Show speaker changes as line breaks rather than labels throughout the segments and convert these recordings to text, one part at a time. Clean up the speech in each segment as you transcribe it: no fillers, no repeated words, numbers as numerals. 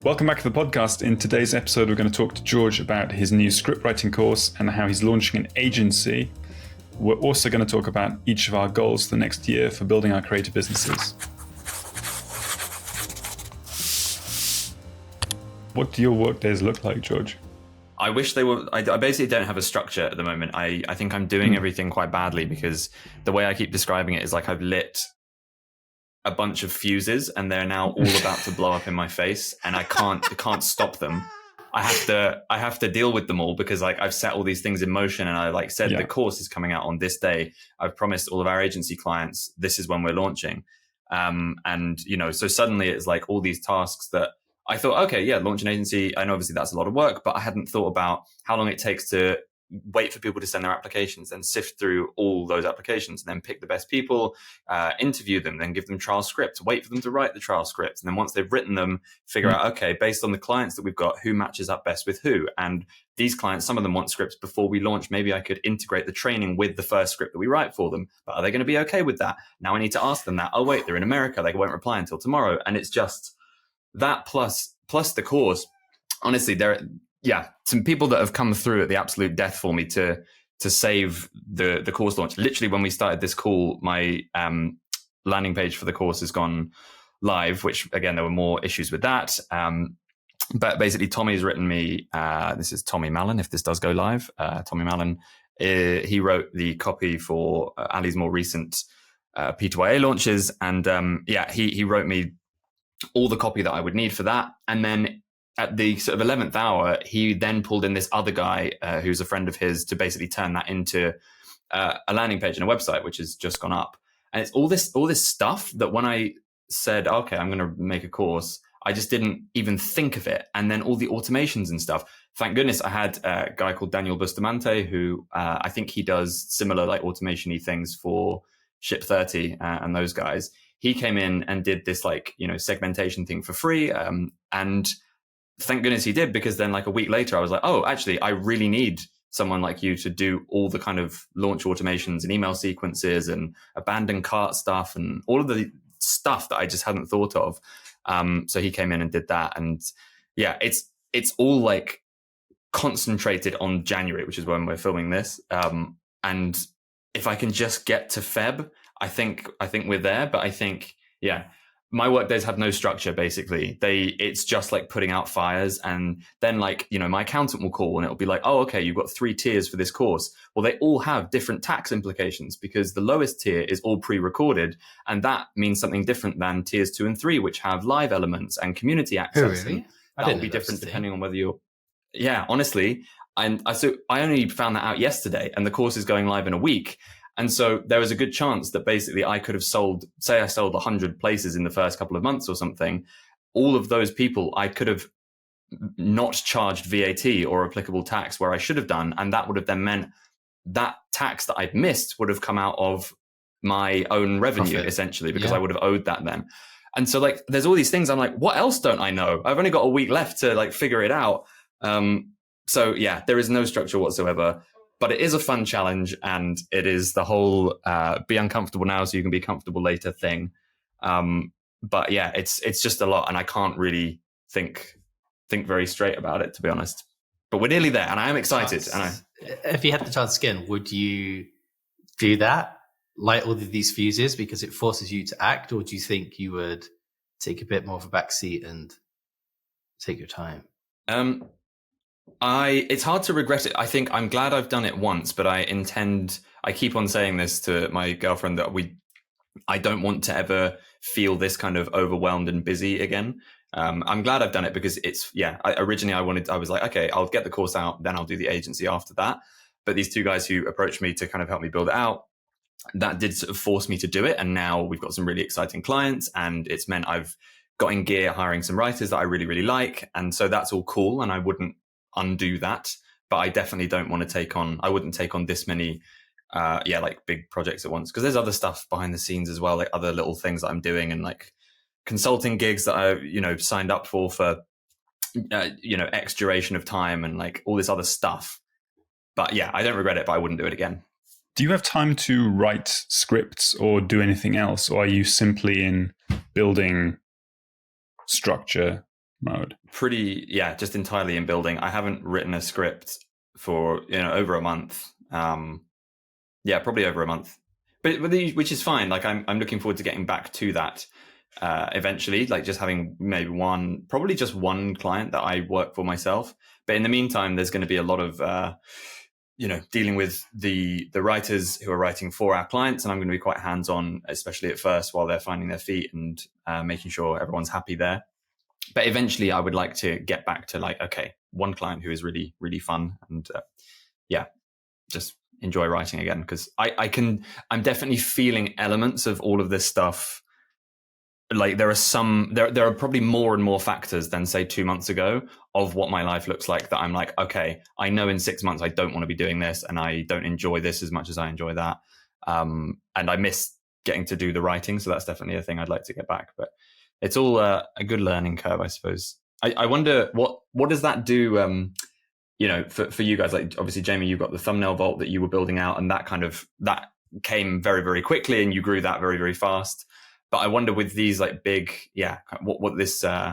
Welcome back to the podcast. In today's episode, we're going to talk to George about his new scriptwriting course and how he's launching an agency. We're also going to talk about each of our goals for the next year for building our creative businesses. What do your work days look like, George?
I wish they were. I basically don't have a structure at the moment. I think I'm doing everything quite badly because the way I keep describing it is like I've lit a bunch of fuses and they're now all about to blow up in my face, and I can't stop them. I have to deal with them all because like I've set all these things in motion, and I said the course is coming out on this day. I've promised all of our agency clients this is when we're launching, and so suddenly it's like all these tasks that I thought, okay, yeah, launch an agency. I know obviously that's a lot of work, but I hadn't thought about how long it takes to wait for people to send their applications and sift through all those applications and then pick the best people, interview them, then give them trial scripts, wait for them to write the trial scripts. And then once they've written them, figure out, okay, based on the clients that we've got, who matches up best with who? And these clients, some of them want scripts before we launch. Maybe I could integrate the training with the first script that we write for them, but are they going to be okay with that? Now I need to ask them that. Oh, wait, they're in America. They won't reply until tomorrow. And it's just that plus the course. Honestly, some people that have come through at the absolute death for me to save the course launch. Literally, when we started this call, my landing page for the course has gone live, which again, there were more issues with that. But basically, Tommy's written me, this is Tommy Mallon, if this does go live, Tommy Mallon, he wrote the copy for Ali's more recent P2YA launches. And he wrote me all the copy that I would need for that. And then at the sort of 11th hour, he then pulled in this other guy who's a friend of his to basically turn that into a landing page and a website, which has just gone up. And it's all this stuff that when I said, okay, I'm going to make a course, I just didn't even think of it. And then all the automations and stuff. Thank goodness I had a guy called Daniel Bustamante, who I think he does similar like automation-y things for Ship 30 and those guys. He came in and did this segmentation thing for free. And thank goodness he did, because then like a week later I was like, oh, actually, I really need someone like you to do all the kind of launch automations and email sequences and abandoned cart stuff and all of the stuff that I just hadn't thought of. So he came in and did that. And yeah, it's all like concentrated on January, which is when we're filming this. And if I can just get to Feb, I think we're there. But I think, my work days have no structure, basically. It's just like putting out fires. And then my accountant will call and it'll be like, oh, okay, you've got 3 tiers for this course. Well, they all have different tax implications because the lowest tier is all pre-recorded. And that means something different than tiers 2 and 3, which have live elements and community access.
Oh, really?
That will be different depending on whether you're, honestly. And so I only found that out yesterday, and the course is going live in a week. And so there was a good chance that basically I could have sold 100 places in the first couple of months or something. All of those people, I could have not charged VAT or applicable tax where I should have done. And that would have then meant that tax that I'd missed would have come out of my own revenue, profit, essentially, because I would have owed that then. And so there's all these things. I'm like, what else don't I know? I've only got a week left to figure it out. So there is no structure whatsoever. But it is a fun challenge, and it is the whole be uncomfortable now so you can be comfortable later thing. But yeah, it's just a lot, and I can't really think very straight about it, to be honest. But we're nearly there, and I am excited.
If you had the chance again, would you do that, light all of these fuses because it forces you to act, or do you think you would take a bit more of a backseat and take your time?
It's hard to regret it. I think I'm glad I've done it once, but I keep on saying this to my girlfriend that I don't want to ever feel this kind of overwhelmed and busy again. I'm glad I've done it because originally I was like, okay, I'll get the course out, then I'll do the agency after that. But these 2 guys who approached me to kind of help me build it out, that did sort of force me to do it. And now we've got some really exciting clients, and it's meant I've got in gear hiring some writers that I really, really like. And so that's all cool. And I wouldn't undo that, but I definitely don't want to I wouldn't take on this many big projects at once, because there's other stuff behind the scenes as well, like other little things that I'm doing and like consulting gigs that I signed up for X duration of time and like all this other stuff. But yeah, I don't regret it, but I wouldn't do it again.
Do you have time to write scripts or do anything else, or are you simply in building structure mode?
Just entirely in building. I haven't written a script for over a month. Probably over a month, but which is fine. Like I'm looking forward to getting back to that eventually. Like just having maybe probably just one client that I work for myself. But in the meantime, there's going to be a lot of dealing with the writers who are writing for our clients, and I'm going to be quite hands-on, especially at first while they're finding their feet and making sure everyone's happy there. But eventually I would like to get back to like, okay, one client who is really, really fun and just enjoy writing again. Because I'm definitely feeling elements of all of this stuff. Like there are probably more and more factors than say 2 months ago of what my life looks like that I'm like, okay, I know in 6 months I don't want to be doing this and I don't enjoy this as much as I enjoy that. And I miss getting to do the writing. So that's definitely a thing I'd like to get back. But it's all a good learning curve, I suppose. I wonder what does that do, for you guys? Like obviously, Jamie, you've got the thumbnail vault that you were building out, and that came very, very quickly, and you grew that very, very fast. But I wonder with these like big, what this does,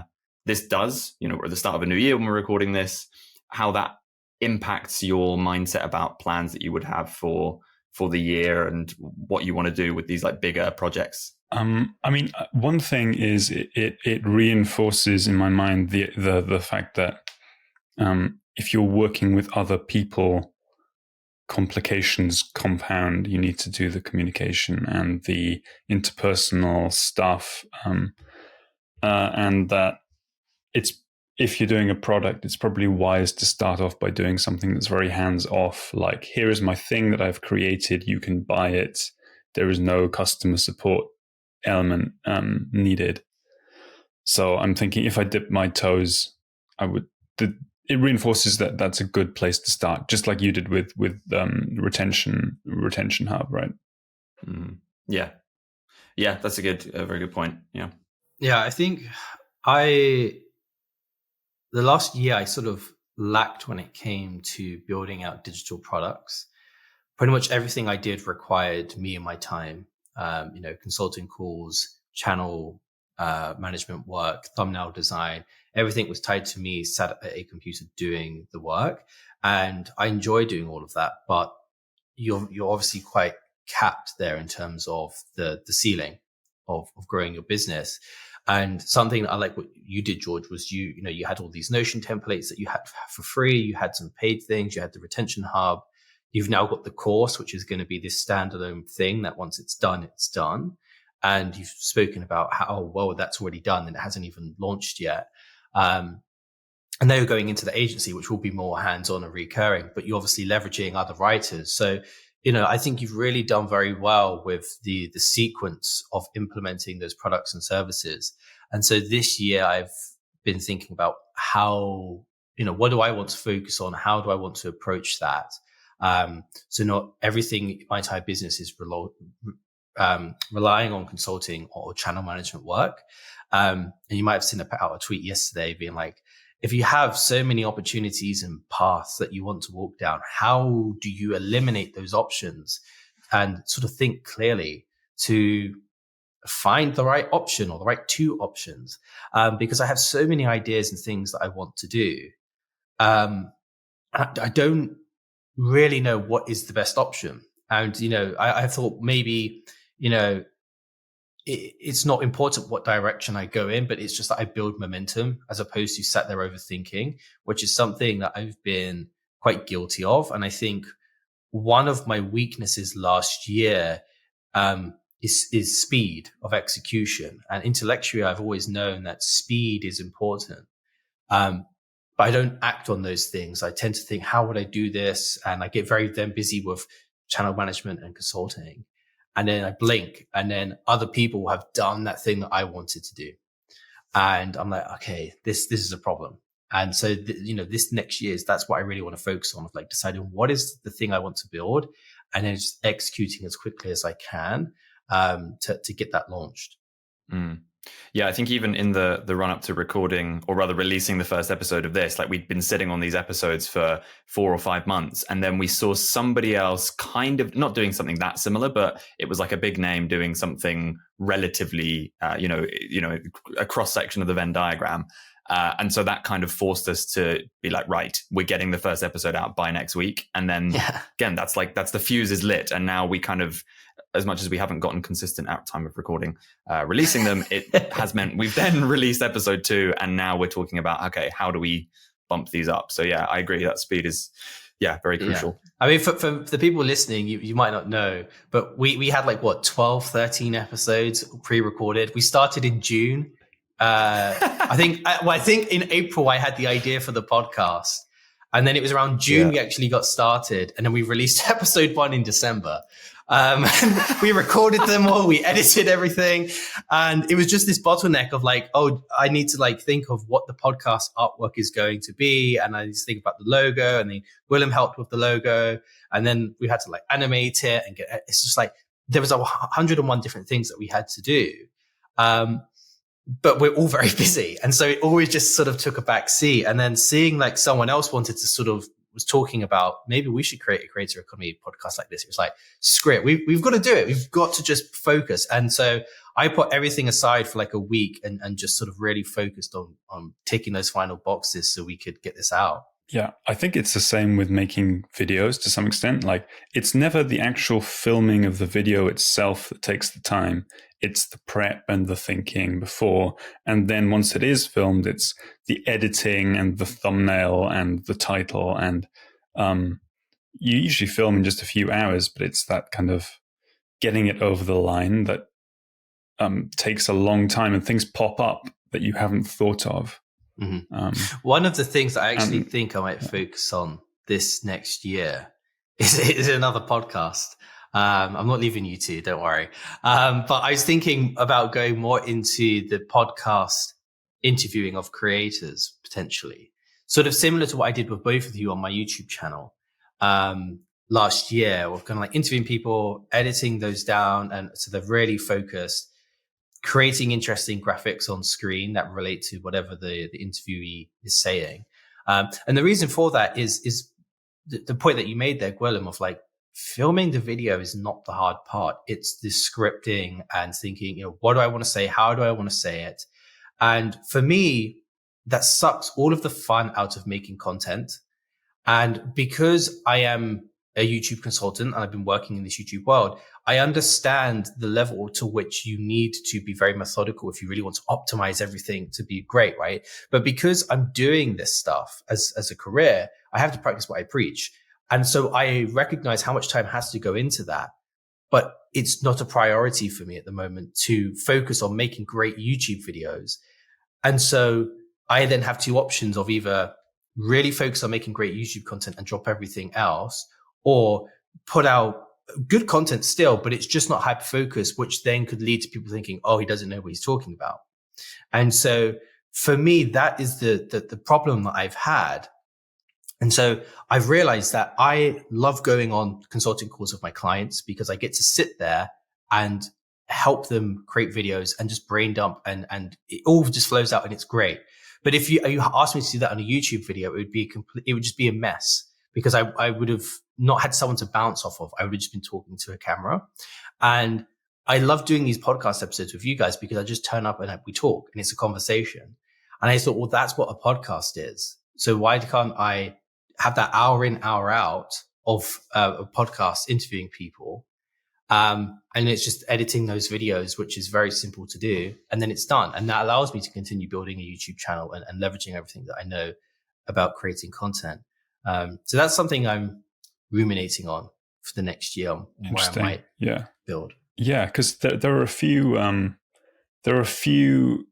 at the start of a new year when we're recording this, how that impacts your mindset about plans that you would have for the year and what you want to do with these like bigger projects.
One thing is it reinforces in my mind the fact that if you're working with other people, complications compound. You need to do the communication and the interpersonal stuff, and that if you're doing a product, it's probably wise to start off by doing something that's very hands-off. Like, here is my thing that I've created. You can buy it. There is no customer support element needed. So I'm thinking if I dip my toes, it reinforces that that's a good place to start, just like you did with retention hub, right?
Yeah, that's a very good point.
Yeah, I think the last year I sort of lacked when it came to building out digital products. Pretty much everything I did required me and my time. Consulting calls, channel management work, thumbnail design, everything was tied to me sat at a computer doing the work. And I enjoy doing all of that, but you're obviously quite capped there in terms of the ceiling of growing your business. And something that I like what you did, George, was you had all these Notion templates that you had for free. You had some paid things. You had the retention hub. You've now got the course, which is going to be this standalone thing that once it's done, it's done. And you've spoken about how, well, that's already done and it hasn't even launched yet. And now you're going into the agency, which will be more hands-on and recurring, but you're obviously leveraging other writers. So, I think you've really done very well with the sequence of implementing those products and services. And so this year I've been thinking about how, what do I want to focus on? How do I want to approach that? So not everything, my entire business is relying on consulting or channel management work. And you might have seen out a tweet yesterday being like, if you have so many opportunities and paths that you want to walk down, how do you eliminate those options and sort of think clearly to find the right option or the right two options? Because I have so many ideas and things that I want to do. I don't really know what is the best option. And, I thought maybe, it's not important what direction I go in, but it's just that I build momentum as opposed to sat there overthinking, which is something that I've been quite guilty of. And I think one of my weaknesses last year is speed of execution. And intellectually, I've always known that speed is important. But I don't act on those things. I tend to think, how would I do this? And I get very then busy with channel management and consulting. And then I blink, and then other people have done that thing that I wanted to do. And I'm like, okay, this is a problem. And so, this next year that's what I really want to focus on, of like deciding what is the thing I want to build and then just executing as quickly as I can to get that launched.
Yeah, I think even in the run up to recording, or rather releasing the first episode of this, like we'd been sitting on these episodes for 4 or 5 months, and then we saw somebody else kind of not doing something that similar, but it was like a big name doing something relatively, a cross section of the Venn diagram. And so that kind of forced us to be like, right, we're getting the first episode out by next week. And then again, that's the fuse is lit. And now we kind of, as much as we haven't gotten consistent out time of recording, releasing them, it has meant we've then released episode 2. And now we're talking about, okay, how do we bump these up? So yeah, I agree that speed is, very crucial.
Yeah. I mean, for the people listening, you might not know, but we had 12, 13 episodes pre-recorded. We started in June. I think in April I had the idea for the podcast, and then it was around June we actually got started, and then we released episode 1 in December. We recorded them all, we edited everything, and it was just this bottleneck of I need to think of what the podcast artwork is going to be, and I need to think about the logo, and then Gwilym helped with the logo, and then we had to animate it and it's just there was 101 different things that we had to do. But we're all very busy. And so it always just sort of took a back seat. And then seeing someone else wanted to was talking about, maybe we should create a creator economy podcast like this. It was screw it. We've got to do it. We've got to just focus. And so I put everything aside for a week and just sort of really focused on ticking those final boxes so we could get this out.
Yeah, I think it's the same with making videos to some extent. It's never the actual filming of the video itself that takes the time. It's the prep and the thinking before. And then once it is filmed, it's the editing and the thumbnail and the title. And you usually film in just a few hours, but it's that kind of getting it over the line that takes a long time, and things pop up that you haven't thought of.
Mm-hmm. One of the things that I actually think I might focus on this next year is another podcast. I'm not leaving you two, don't worry. But I was thinking about going more into the podcast interviewing of creators, potentially. Sort of similar to what I did with both of you on my YouTube channel last year. We're kind of interviewing people, editing those down, and so they're really focused, creating interesting graphics on screen that relate to whatever the interviewee is saying. And the reason for that is the point that you made there, Gwilym, of filming the video is not the hard part. It's the scripting and thinking, what do I want to say? How do I want to say it? And for me, that sucks all of the fun out of making content. And because I am a YouTube consultant and I've been working in this YouTube world, I understand the level to which you need to be very methodical if you really want to optimize everything to be great, right? But because I'm doing this stuff as a career, I have to practice what I preach. And so I recognize how much time has to go into that. But it's not a priority for me at the moment to focus on making great YouTube videos. And so I then have two options of either really focus on making great YouTube content and drop everything else, or put out good content still, but it's just not hyper focused, which then could lead to people thinking, oh, he doesn't know what he's talking about. And so for me, that is the problem that I've had. And so I've realized that I love going on consulting calls with my clients because I get to sit there and help them create videos and just brain dump, and it all just flows out and it's great. But if you asked me to do that on a YouTube video, it would just be a mess, because I would have not had someone to bounce off of. I would have just been talking to a camera. And I love doing these podcast episodes with you guys because I just turn up and we talk and it's a conversation. And I thought, well, that's what a podcast is. So why can't I have that hour in, hour out of a podcast interviewing people? And it's just editing those videos, which is very simple to do. And then it's done. And that allows me to continue building a YouTube channel and leveraging everything that I know about creating content. So that's something I'm ruminating on for the next year, where I might build.
Yeah, because there are a few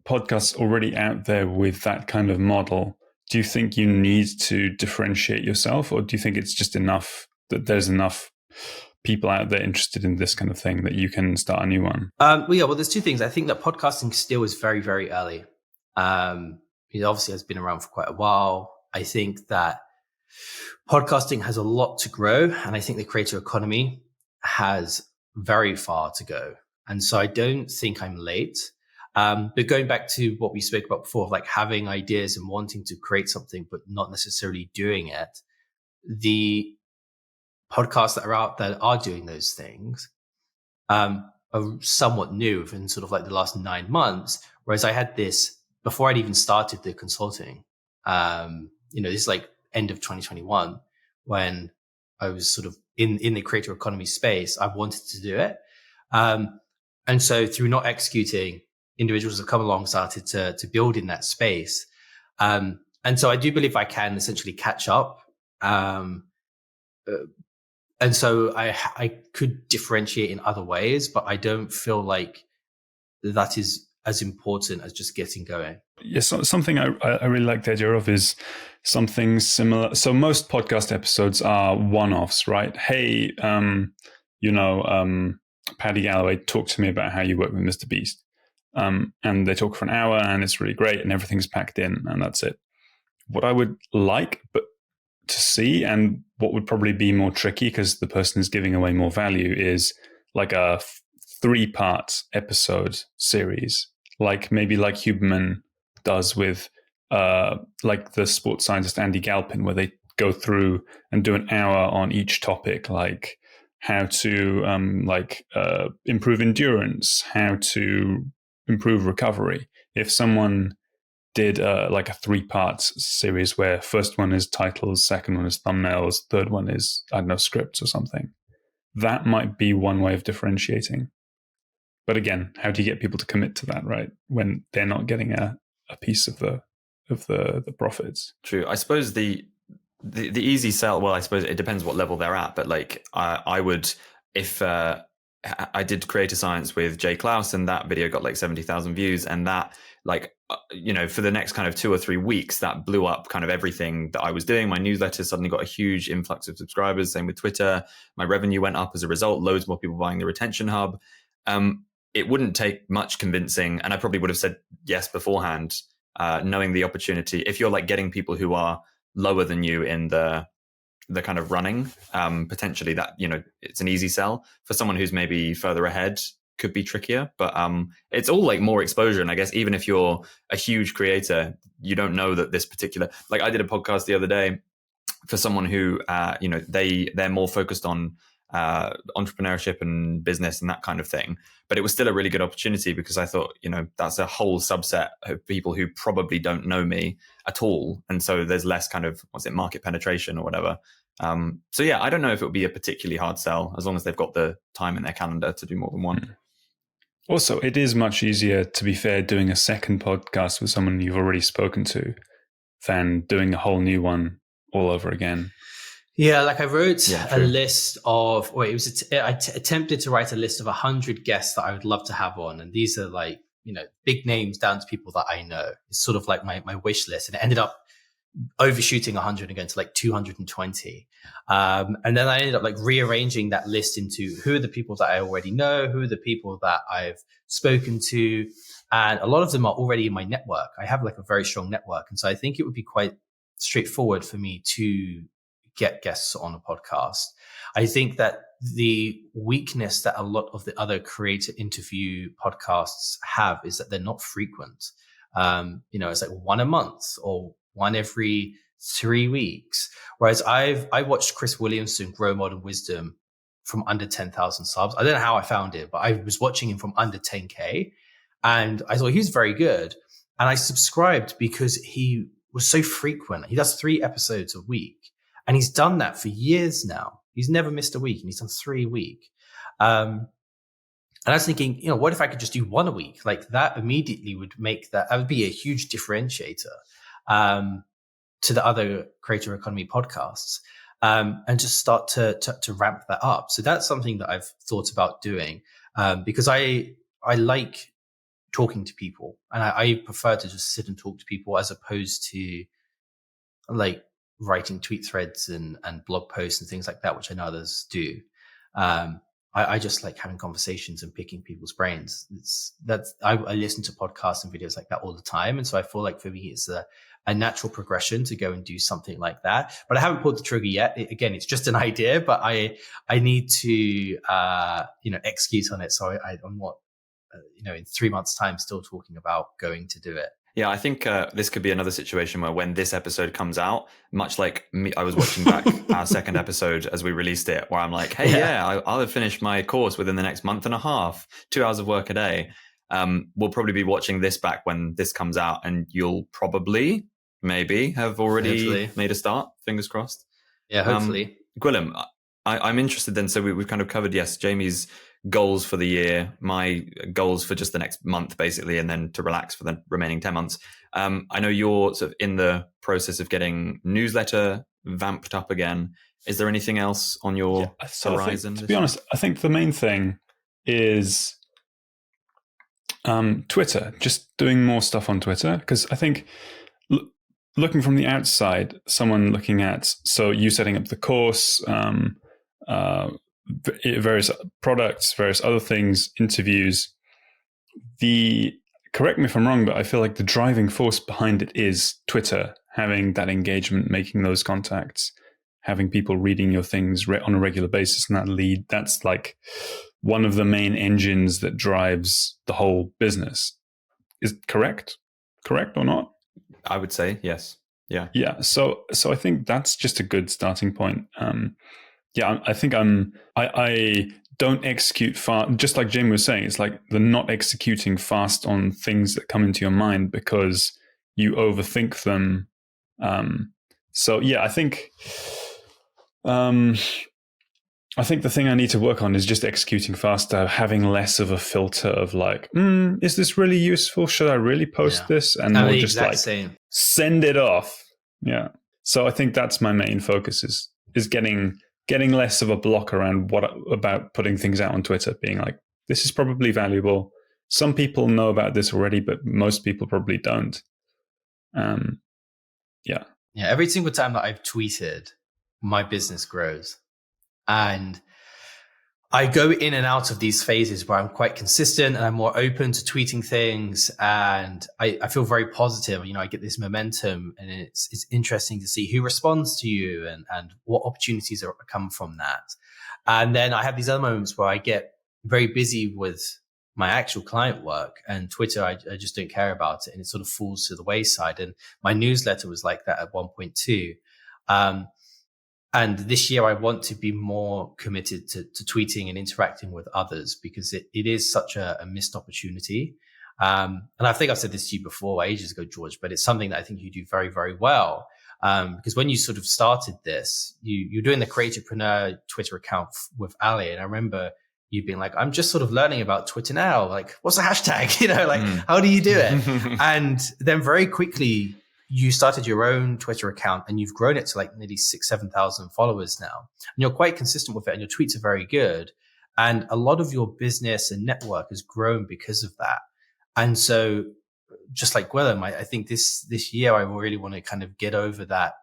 podcasts already out there with that kind of model. Do you think you need to differentiate yourself, or do you think it's just enough that there's enough people out there interested in this kind of thing that you can start a new one?
Well, there's two things. I think that podcasting still is very, very early. It obviously has been around for quite a while. I think that podcasting has a lot to grow, and I think the creator economy has very far to go. And so I don't think I'm late. But going back to what we spoke about before, like having ideas and wanting to create something, but not necessarily doing it, the podcasts that are out there that are doing those things are somewhat new in sort of like the last 9 months. Whereas I had this before I'd even started the consulting, this is like end of 2021 when I was sort of in the creator economy space. I wanted to do it. And so through not executing, individuals have come along, started to build in that space. And so I do believe I can essentially catch up. And so I could differentiate in other ways, but I don't feel like that is as important as just getting going.
Yes, something I really like the idea of is something similar. So most podcast episodes are one-offs, right? Hey, Paddy Galloway, talk to me about how you work with Mr. Beast. And they talk for an hour and it's really great and everything's packed in and that's it. What I would like to see, and what would probably be more tricky because the person is giving away more value, is like a 3-part episode series, like Huberman does with like the sports scientist Andy Galpin, where they go through and do an hour on each topic, like how to improve endurance, how to improve recovery. If someone did like a 3-part series where first one is titles, second one is thumbnails, third one is, I don't know, scripts or something, that might be one way of differentiating. But again, how do you get people to commit to that, right, when they're not getting a piece of the profits?
True. I suppose the easy sell, well, I suppose it depends what level they're at, but like I would, if I did creator science with Jay Klaus and that video got like 70,000 views, and that for the next kind of 2 or 3 weeks, that blew up kind of everything that I was doing. My newsletter suddenly got a huge influx of subscribers. Same with Twitter. My revenue went up as a result. Loads more people buying the retention hub. It wouldn't take much convincing, and I probably would have said yes beforehand, knowing the opportunity. If you're like getting people who are lower than you in the kind of running, potentially that, it's an easy sell. For someone who's maybe further ahead, could be trickier, but it's all like more exposure. And I guess even if you're a huge creator, you don't know that this particular, like I did a podcast the other day for someone who, they're more focused on entrepreneurship and business and that kind of thing. But it was still a really good opportunity because I thought, that's a whole subset of people who probably don't know me at all. And so there's less kind of, market penetration or whatever. So yeah, I don't know if it would be a particularly hard sell as long as they've got the time in their calendar to do more than one.
Also, it is much easier, to be fair, doing a second podcast with someone you've already spoken to than doing a whole new one all over again.
Yeah, like I wrote a list of, attempted to write a list of 100 guests that I would love to have on. And these are like, big names down to people that I know. It's sort of like my wish list. And it ended up overshooting 100 and going to like 220. And then I ended up like rearranging that list into who are the people that I already know, who are the people that I've spoken to. And a lot of them are already in my network. I have like a very strong network. And so I think it would be quite straightforward for me to get guests on a podcast. I think that the weakness that a lot of the other creator interview podcasts have is that they're not frequent. It's like one a month or one every 3 weeks. Whereas I watched Chris Williamson grow Modern Wisdom from under 10,000 subs. I don't know how I found it, but I was watching him from under 10K and I thought he was very good. And I subscribed because he was so frequent. He does 3 episodes a week. And he's done that for years now. He's never missed a week and he's done 3 a week. And I was thinking, what if I could just do 1 a week? Like that immediately would make that would be a huge differentiator to the other creator economy podcasts, and just start to ramp that up. So that's something that I've thought about doing, because I like talking to people and I prefer to just sit and talk to people as opposed to like writing tweet threads and blog posts and things like that, which I know others do. I just like having conversations and picking people's brains. I listen to podcasts and videos like that all the time. And so I feel like for me, it's a natural progression to go and do something like that. But I haven't pulled the trigger yet. Again, it's just an idea, but I need to, execute on it. So I'm not, in 3 months' time, still talking about going to do it.
Yeah, I think this could be another situation where when this episode comes out, much like me, I was watching back our second episode as we released it, where I'm like, hey, I'll have finished my course within the next month and a half, 2 hours of work a day. We'll probably be watching this back when this comes out, and you'll probably maybe have already made a start. Fingers crossed.
Yeah, hopefully.
Gwilym, I'm interested then. So we've kind of covered, yes, Jamie's goals for the year, my goals for just the next month, basically, and then to relax for the remaining 10 months. I know you're sort of in the process of getting newsletter vamped up again. Is there anything else on your horizon?
To be honest, I think the main thing is Twitter, just doing more stuff on Twitter, because I think looking from the outside, someone looking at, so you setting up the course, various products, various other things, interviews, correct me if I'm wrong, but I feel like the driving force behind it is Twitter, having that engagement, making those contacts, having people reading your things on a regular basis, and that's like one of the main engines that drives the whole business. Is it correct or not?
I would say yes.
Yeah. So I think that's just a good starting point. I think I don't execute fast. Just like Jim was saying, it's like the not executing fast on things that come into your mind because you overthink them. I think the thing I need to work on is just executing faster, having less of a filter of like, is this really useful? Should I really post this? And more just like send it off. Yeah. So I think that's my main focus is getting less of a block around about putting things out on Twitter, being like, this is probably valuable. Some people know about this already, but most people probably don't. Yeah.
Every single time that I've tweeted, my business grows. And I go in and out of these phases where I'm quite consistent and I'm more open to tweeting things. And I feel very positive. I get this momentum, and it's interesting to see who responds to you and what opportunities come from that. And then I have these other moments where I get very busy with my actual client work, and Twitter, I just don't care about it. And it sort of falls to the wayside. And my newsletter was like that at one point too. And this year I want to be more committed to tweeting and interacting with others, because it is such a missed opportunity. And I think I've said this to you before ages ago, George, but it's something that I think you do very, very well. Because when you sort of started this, you're doing the Creatorpreneur Twitter account with Ali. And I remember you being like, I'm just sort of learning about Twitter now. Like, what's the hashtag? How do you do it? And then very quickly, you started your own Twitter account and you've grown it to like nearly 6,000-7,000 followers now. And you're quite consistent with it, and your tweets are very good. And a lot of your business and network has grown because of that. And so just like Gwilym, I think this year I really want to kind of get over that.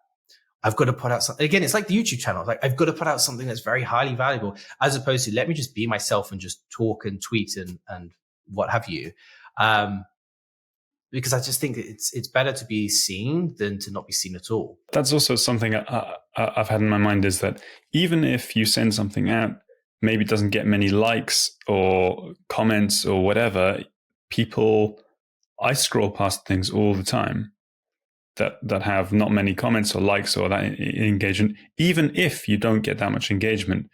I've got to put out something. Again, it's like the YouTube channel. Like, I've got to put out something that's very highly valuable, as opposed to let me just be myself and just talk and tweet and what have you. Because I just think it's better to be seen than to not be seen at all.
That's also something I've had in my mind, is that even if you send something out, maybe it doesn't get many likes or comments or whatever, I scroll past things all the time that have not many comments or likes or that engagement. Even if you don't get that much engagement,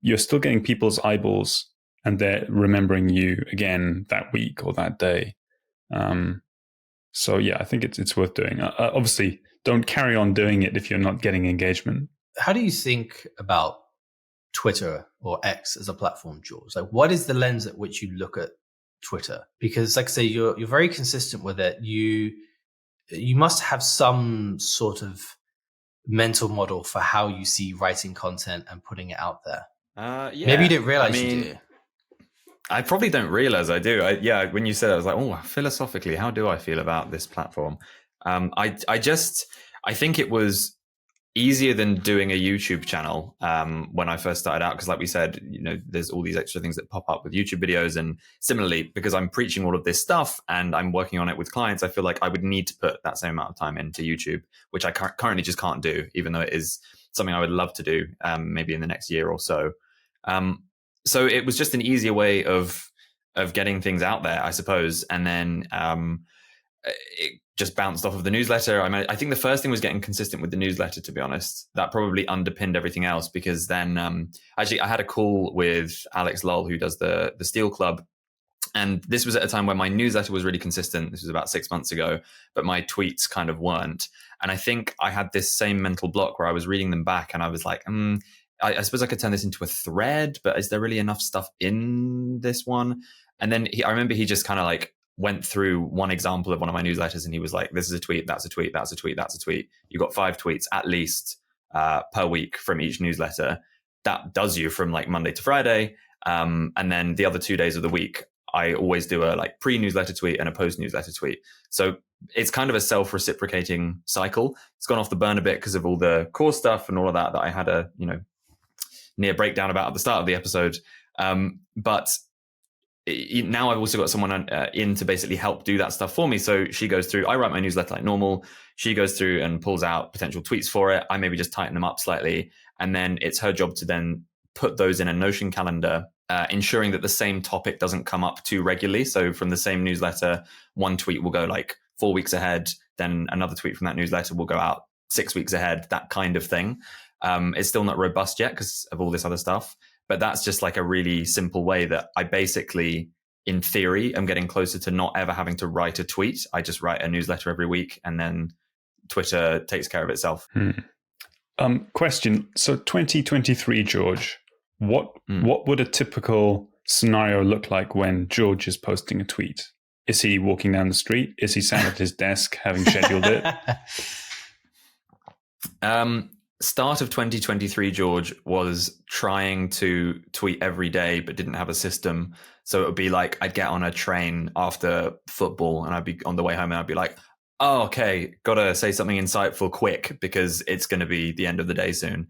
you're still getting people's eyeballs and they're remembering you again that week or that day. So I think it's worth doing. Obviously, don't carry on doing it if you're not getting engagement.
How do you think about Twitter or X as a platform, George? Like, what is the lens at which you look at Twitter? Because, like I say, you're very consistent with it. You must have some sort of mental model for how you see writing content and putting it out there. Maybe you didn't realize you do.
I probably don't realize I do. When you said it, I was like, oh, philosophically, how do I feel about this platform? I think it was easier than doing a YouTube channel when I first started out, because like we said, there's all these extra things that pop up with YouTube videos. And similarly, because I'm preaching all of this stuff and I'm working on it with clients, I feel like I would need to put that same amount of time into YouTube, which I currently just can't do, even though it is something I would love to do maybe in the next year or so. So it was just an easier way of getting things out there, I suppose. And then it just bounced off of the newsletter. I think the first thing was getting consistent with the newsletter, to be honest. That probably underpinned everything else, because then actually I had a call with Alex Lull, who does the Steel Club, And this was at a time when my newsletter was really consistent. This was about 6 months ago, but my tweets kind of weren't. And I think I had this same mental block where I was reading them back and I was like, I suppose I could turn this into a thread, but is there really enough stuff in this one? And then I remember he just kind of like went through one example of one of my newsletters and he was like, this is a tweet, that's a tweet, that's a tweet, that's a tweet. You got 5 tweets at least per week from each newsletter. That does you from like Monday to Friday. And then the other 2 days of the week, I always do a like pre-newsletter tweet and a post-newsletter tweet. So it's kind of a self-reciprocating cycle. It's gone off the burn a bit because of all the core stuff and all of that I had a, near breakdown about at the start of the episode. But now I've also got someone in to basically help do that stuff for me. So she goes through, I write my newsletter like normal. She goes through and pulls out potential tweets for it. I maybe just tighten them up slightly. And then it's her job to then put those in a Notion calendar, ensuring that the same topic doesn't come up too regularly. So from the same newsletter, one tweet will go like 4 weeks ahead. Then another tweet from that newsletter will go out 6 weeks ahead, that kind of thing. It's still not robust yet because of all this other stuff. But that's just like a really simple way that I basically, in theory, am getting closer to not ever having to write a tweet. I just write a newsletter every week and then Twitter takes care of itself.
Question. So 2023, George, what would a typical scenario look like when George is posting a tweet? Is he walking down the street? Is he sat at his desk having scheduled it?
Start of 2023, George was trying to tweet every day, but didn't have a system. So it would be like, I'd get on a train after football and I'd be on the way home and I'd be like, oh, okay, got to say something insightful quick because it's going to be the end of the day soon.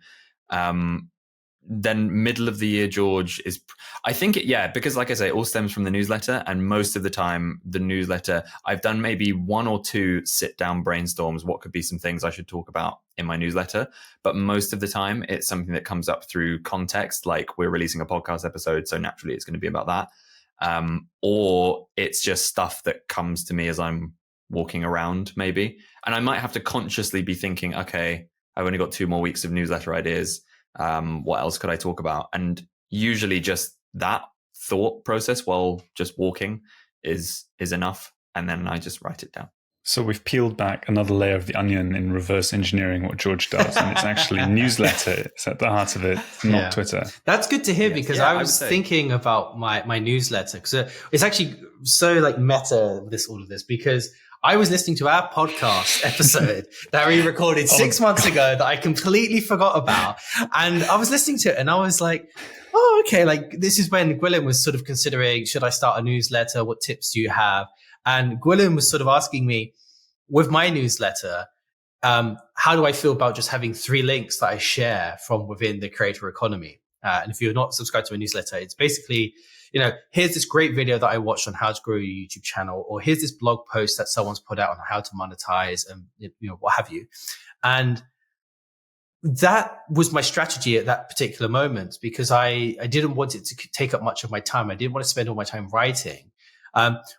Then middle of the year, George, is, I think, because like I say, it all stems from the newsletter. And most of the time, the newsletter, I've done maybe 1 or 2 sit down brainstorms. What could be some things I should talk about in my newsletter? But most of the time, it's something that comes up through context, like we're releasing a podcast episode. So naturally, it's going to be about that. Or it's just stuff that comes to me as I'm walking around, maybe. And I might have to consciously be thinking, okay, I've only got 2 more weeks of newsletter ideas. What else could I talk about? And usually just that thought process while just walking is enough. And then I just write it down.
So we've peeled back another layer of the onion in reverse engineering what George does. And it's actually newsletter. It's at the heart of it, not Twitter.
That's good to hear because I was thinking about my newsletter because it's actually so like meta all of this because I was listening to our podcast episode that we recorded 6 months ago that I completely forgot about. And I was listening to it and I was like, oh, okay. Like this is when Gwilym was sort of considering, should I start a newsletter? What tips do you have? And Gwilym was sort of asking me with my newsletter, how do I feel about just having 3 links that I share from within the creator economy? And if you're not subscribed to a newsletter, it's basically, here's this great video that I watched on how to grow your YouTube channel, or here's this blog post that someone's put out on how to monetize and, what have you. And that was my strategy at that particular moment because I didn't want it to take up much of my time. I didn't want to spend all my time writing.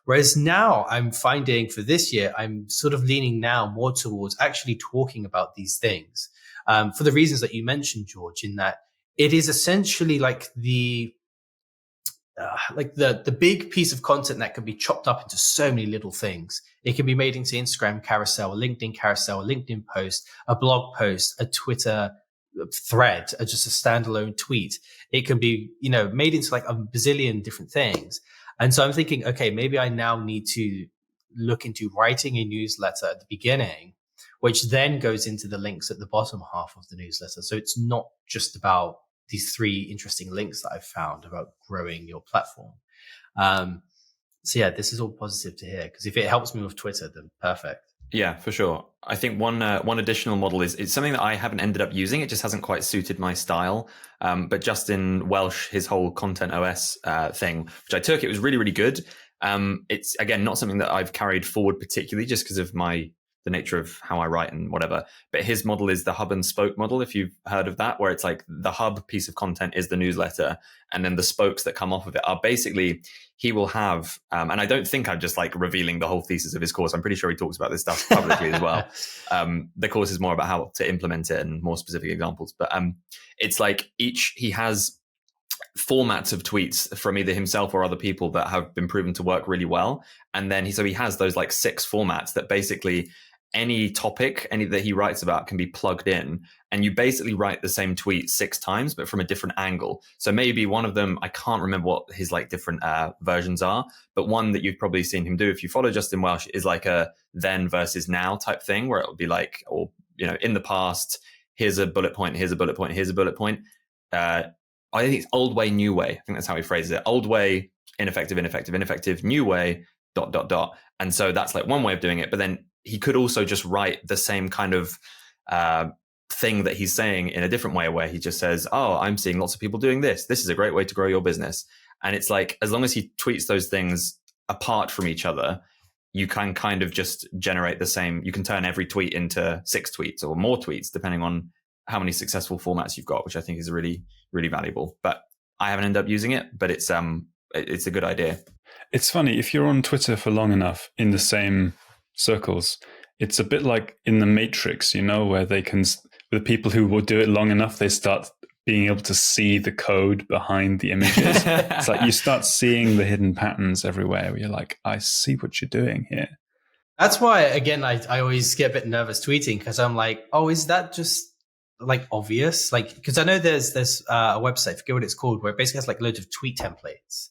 Whereas now I'm finding for this year, I'm sort of leaning now more towards actually talking about these things, for the reasons that you mentioned, George, in that it is essentially like the big piece of content that can be chopped up into so many little things. It can be made into Instagram carousel, a LinkedIn carousel, a LinkedIn post, a blog post, a Twitter thread, just a standalone tweet. It can be, made into like a bazillion different things. And so I'm thinking, okay, maybe I now need to look into writing a newsletter at the beginning, which then goes into the links at the bottom half of the newsletter. So it's not just about these 3 interesting links that I've found about growing your platform. So this is all positive to hear because if it helps me with Twitter, then perfect.
Yeah, for sure. I think one additional model is something that I haven't ended up using. It just hasn't quite suited my style. But Justin Welsh, his whole Content OS thing, which I took, it was really, really good. It's, again, not something that I've carried forward particularly just because of the nature of how I write and whatever. But his model is the hub and spoke model, if you've heard of that, where it's like the hub piece of content is the newsletter. And then the spokes that come off of it are basically, he will have, and I don't think I'm just like revealing the whole thesis of his course. I'm pretty sure he talks about this stuff publicly as well. The course is more about how to implement it and more specific examples. But it's like he has formats of tweets from either himself or other people that have been proven to work really well. And then he has those like 6 formats that basically any topic that he writes about can be plugged in, and you basically write the same tweet 6 times but from a different angle. So maybe one of them, I can't remember what his like different versions are, but one that you've probably seen him do if you follow Justin Welsh is like a then versus now type thing, where it would be like, or in the past, here's a bullet point, here's a bullet point, here's a bullet point. I think it's old way, new way. I think that's how he phrases it. Old way, ineffective, ineffective, ineffective, new way, ... And so that's like one way of doing it. But then he could also just write the same kind of thing that he's saying in a different way, where he just says, oh, I'm seeing lots of people doing this. This is a great way to grow your business. And it's like, as long as he tweets those things apart from each other, you can kind of just generate the same. You can turn every tweet into 6 tweets or more tweets, depending on how many successful formats you've got, which I think is really, really valuable. But I haven't ended up using it, but it's a good idea.
It's funny, if you're on Twitter for long enough in the same circles, it's a bit like in the Matrix, where the people who will do it long enough, they start being able to see the code behind the images. It's like you start seeing the hidden patterns everywhere, where you're like, I see what you're doing here.
That's why, again, I always get a bit nervous tweeting, because I'm like, oh, is that just like obvious? Like, because I know there's a website, I forget what it's called, where it basically has like loads of tweet templates.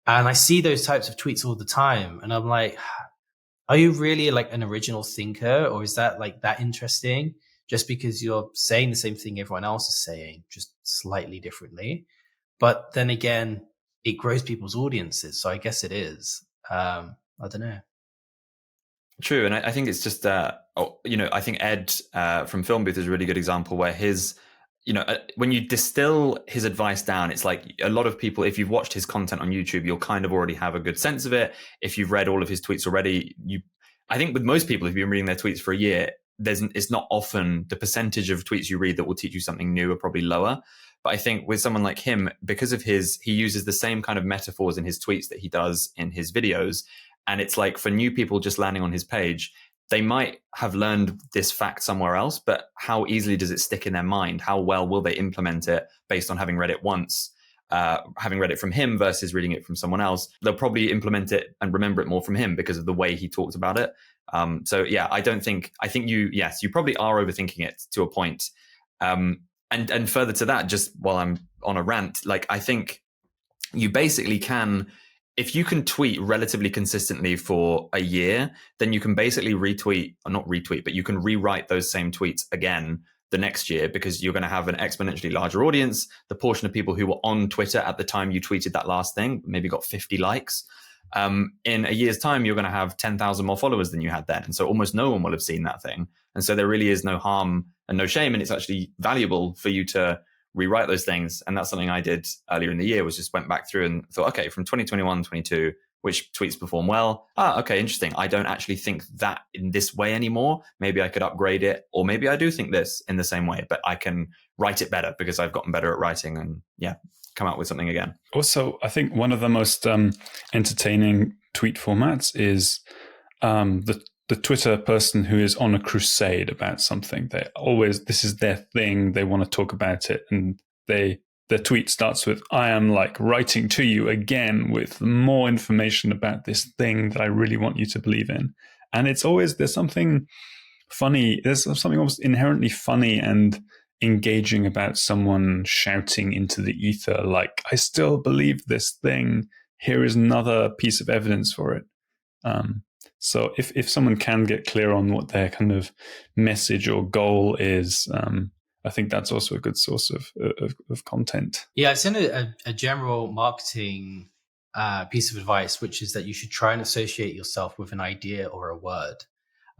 And I see those types of tweets all the time. And I'm like, are you really like an original thinker? Or is that like that interesting just because you're saying the same thing everyone else is saying, just slightly differently? But then again, it grows people's audiences. So I guess it is. I don't know.
True. And I think it's just, I think Ed from Film Booth is a really good example where his, when you distill his advice down, it's like a lot of people, if you've watched his content on YouTube, you'll kind of already have a good sense of it. If you've read all of his tweets already, I think with most people, if you've been reading their tweets for a year, it's not often the percentage of tweets you read that will teach you something new are probably lower. But I think with someone like him, because of he uses the same kind of metaphors in his tweets that he does in his videos. And it's like for new people just landing on his page, they might have learned this fact somewhere else, but how easily does it stick in their mind? How well will they implement it based on having read it once, having read it from him versus reading it from someone else? They'll probably implement it and remember it more from him because of the way he talked about it. So yeah, I think you probably are overthinking it to a point. And further to that, just while I'm on a rant, like I think you basically can, if you can tweet relatively consistently for a year, then you can basically but you can rewrite those same tweets again the next year, because you're going to have an exponentially larger audience. The portion of people who were on Twitter at the time you tweeted that last thing maybe got 50 likes. In a year's time, you're going to have 10,000 more followers than you had then. And so almost no one will have seen that thing. And so there really is no harm and no shame. And it's actually valuable for you to rewrite those things. And that's something I did earlier in the year, was just went back through and thought, okay, from 2021, 22, which tweets perform well? Okay, interesting. I don't actually think that in this way anymore. Maybe I could upgrade it, or maybe I do think this in the same way, but I can write it better because I've gotten better at writing and come out with something again.
Also, I think one of the most entertaining tweet formats is the Twitter person who is on a crusade about something. This is their thing. They want to talk about it. And their tweet starts with, I am like writing to you again with more information about this thing that I really want you to believe in. And it's always, there's something funny. There's something almost inherently funny and engaging about someone shouting into the ether, like, I still believe this thing. Here is another piece of evidence for it. So if someone can get clear on what their kind of message or goal is, I think that's also a good source of content.
Yeah, I've seen a general marketing piece of advice, which is that you should try and associate yourself with an idea or a word.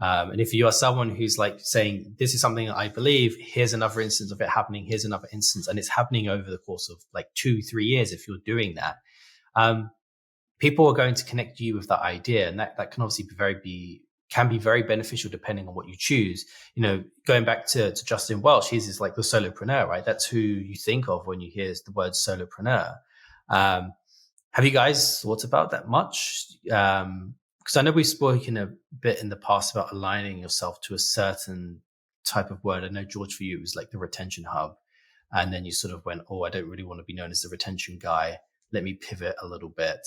And if you are someone who's like saying, this is something I believe, here's another instance of it happening, here's another instance, and it's happening over the course of like 2-3 years, if you're doing that, people are going to connect you with that idea. And that can obviously can be very beneficial depending on what you choose. Going back to Justin Welsh, he's like the solopreneur, right? That's who you think of when you hear the word solopreneur. Have you guys thought about that much? Because I know we've spoken a bit in the past about aligning yourself to a certain type of word. I know, George, for you, it was like the retention hub. and then you sort of went, oh, I don't really want to be known as the retention guy. Let me pivot a little bit.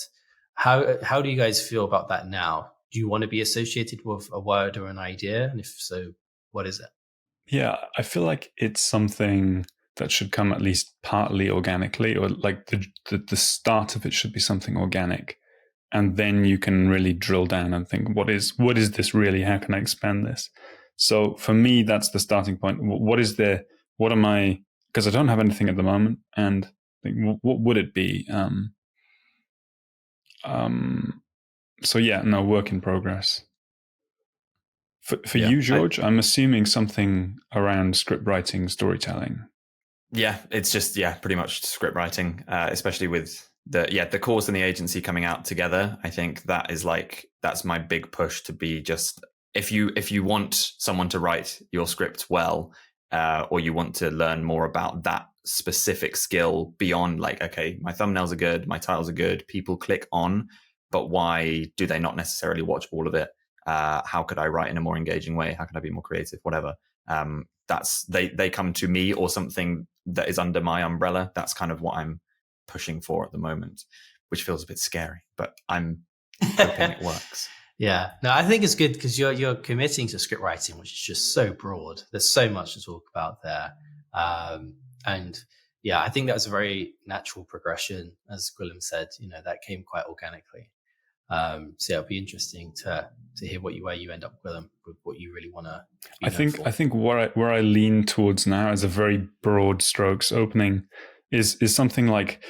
How do you guys feel about that now? Do you want to be associated with a word or an idea? And if so, what is it?
Yeah, I feel like it's something that should come at least partly organically, or like the start of it should be something organic. And then you can really drill down and think, what is this really? How can I expand this? So for me, that's the starting point. What am I, because I don't have anything at the moment, and think, what would it be? So yeah, no, work in progress. For you, George, I'm assuming something around script writing, storytelling.
Yeah, it's just pretty much script writing, especially with the course and the agency coming out together. I think that's my big push to be just if you want someone to write your script well, or you want to learn more about that specific skill beyond like, okay, my thumbnails are good, my titles are good, people click on, but why do they not necessarily watch all of it? How could I write in a more engaging way? How can I be more creative? Whatever. That's they come to me or something that is under my umbrella. That's kind of what I'm pushing for at the moment, which feels a bit scary, but I'm hoping it works.
Yeah, no, I think it's good because you're committing to script writing, which is just so broad. There's so much to talk about there, and yeah, I think that was a very natural progression, as Gwilym said. That came quite organically. So it'll be interesting to hear where you end up with them, with what you really want to.
I think where I lean towards now as a very broad strokes opening is something like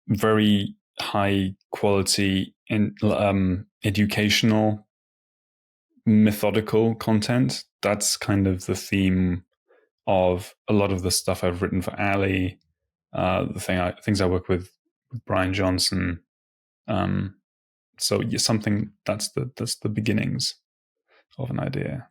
very high quality in educational, methodical content. That's kind of the theme of a lot of the stuff I've written for Ali. Things I work with Brian Johnson. So something that's the beginnings of an idea.